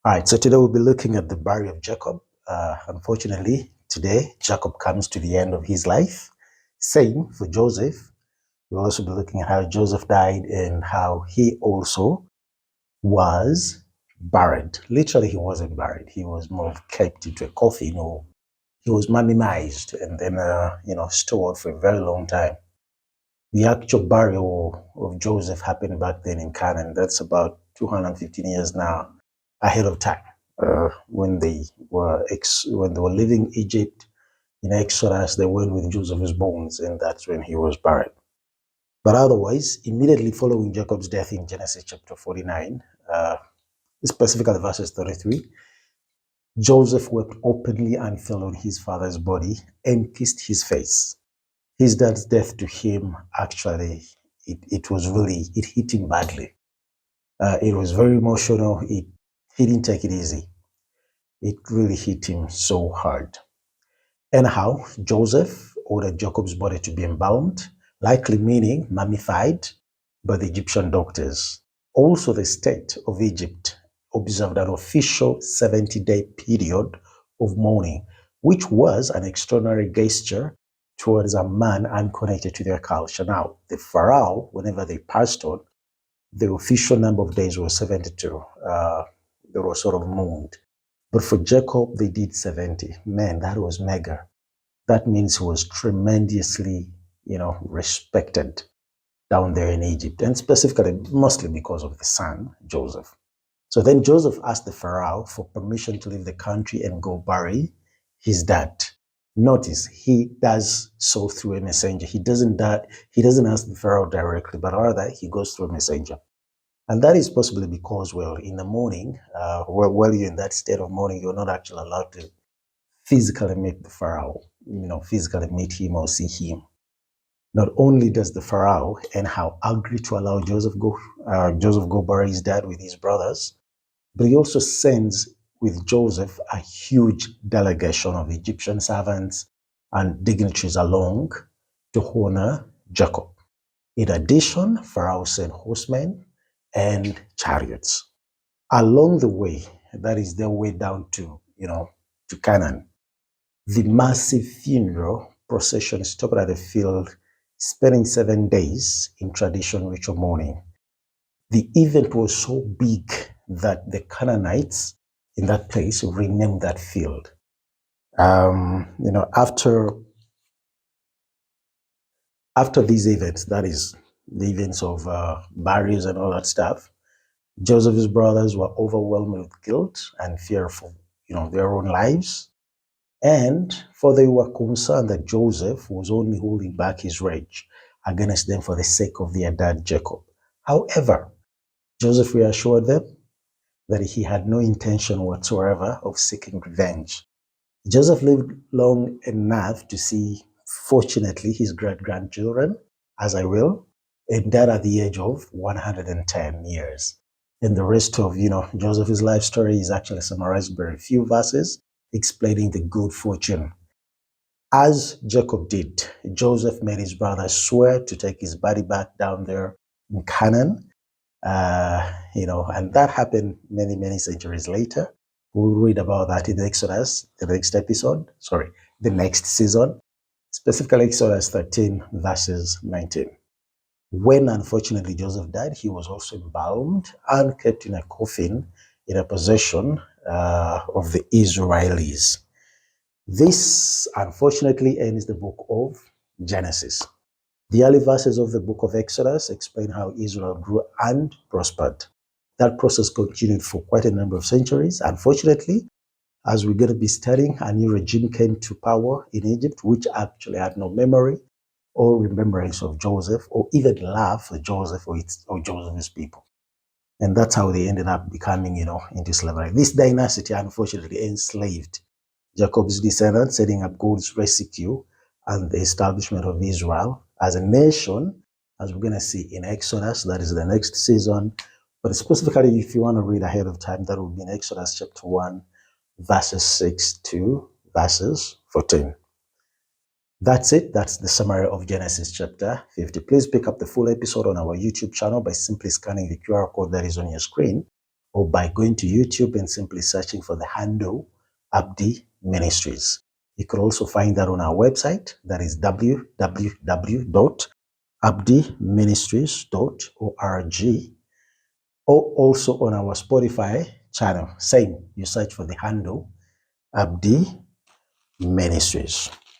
All right, so today we'll be looking at the burial of Jacob. Unfortunately, today Jacob comes to the end of his life. Same for Joseph. We'll also be looking at how Joseph died and how he also was buried. Literally, he wasn't buried. He was more of kept into a coffin, or he was mummified and then, stored for a very long time. The actual burial of Joseph happened back then in Canaan. That's about 215 years now ahead of time. When they were leaving Egypt in Exodus, they went with Joseph's bones, and that's when he was buried. But otherwise, immediately following Jacob's death in Genesis chapter 49, specifically verses 33, Joseph wept openly and fell on his father's body and kissed his face. His dad's death to him, actually, it hit him badly. It was very emotional. He didn't take it easy. It really hit him so hard. Anyhow, Joseph ordered Jacob's body to be embalmed, likely meaning mummified, by the Egyptian doctors. Also, the state of Egypt observed an official 70-day period of mourning, which was an extraordinary gesture towards a man unconnected to their culture. Now, the Pharaoh, whenever they passed on, the official number of days was 72. They were sort of mourned. But for Jacob, they did 70. Man, that was mega. That means he was tremendously, respected down there in Egypt, and specifically, mostly because of the son, Joseph. So then Joseph asked the Pharaoh for permission to leave the country and go bury his dad. Notice he does so through a messenger. He doesn't ask the Pharaoh directly, but rather he goes through a messenger. And that is possibly because, well, in the morning, while you're in that state of mourning, you're not actually allowed to physically meet the Pharaoh, physically meet him or see him. Not only does the Pharaoh anyhow agree to allow Joseph go bury his dad with his brothers, but he also sends with Joseph a huge delegation of Egyptian servants and dignitaries along to honor Jacob. In addition, Pharaoh sent horsemen and chariots. Along the way, that is their way down to Canaan, the massive funeral procession stopped at the field, spending 7 days in traditional ritual mourning. The event was so big that the Canaanites in that place renamed that field. After these events, that is the events of burials and all that stuff, Joseph's brothers were overwhelmed with guilt and fear for their own lives. And for they were concerned that Joseph was only holding back his rage against them for the sake of their dad Jacob. However, Joseph reassured them that he had no intention whatsoever of seeking revenge. Joseph lived long enough to see, fortunately, his great-grandchildren, as I will, and died at the age of 110 years. And the rest of, Joseph's life story is actually summarized by a few verses explaining the good fortune. As Jacob did, Joseph made his brothers swear to take his body back down there in Canaan, and that happened many, many centuries later. We'll read about that in Exodus, the next season, specifically Exodus 13, verses 19. When, unfortunately, Joseph died, he was also embalmed and kept in a coffin in a possession of the Israelis. This, unfortunately, ends the book of Genesis. The early verses of the book of Exodus explain how Israel grew and prospered. That process continued for quite a number of centuries. Unfortunately, as we're going to be studying, a new regime came to power in Egypt, which actually had no memory or remembrance of Joseph, or even love for Joseph or Joseph's people. And that's how they ended up becoming, into slavery. This dynasty, unfortunately, enslaved Jacob's descendants, setting up God's rescue and the establishment of Israel as a nation, as we're going to see in Exodus. That is the next season. But specifically, if you want to read ahead of time, that will be in Exodus chapter 1, verses 6 to verses 14. That's it. That's the summary of Genesis chapter 50. Please pick up the full episode on our YouTube channel by simply scanning the QR code that is on your screen, or by going to YouTube and simply searching for the handle Abdi Ministries. You could also find that on our website, that is www.abdiministries.org, or also on our Spotify channel. Same, you search for the handle Abdi Ministries.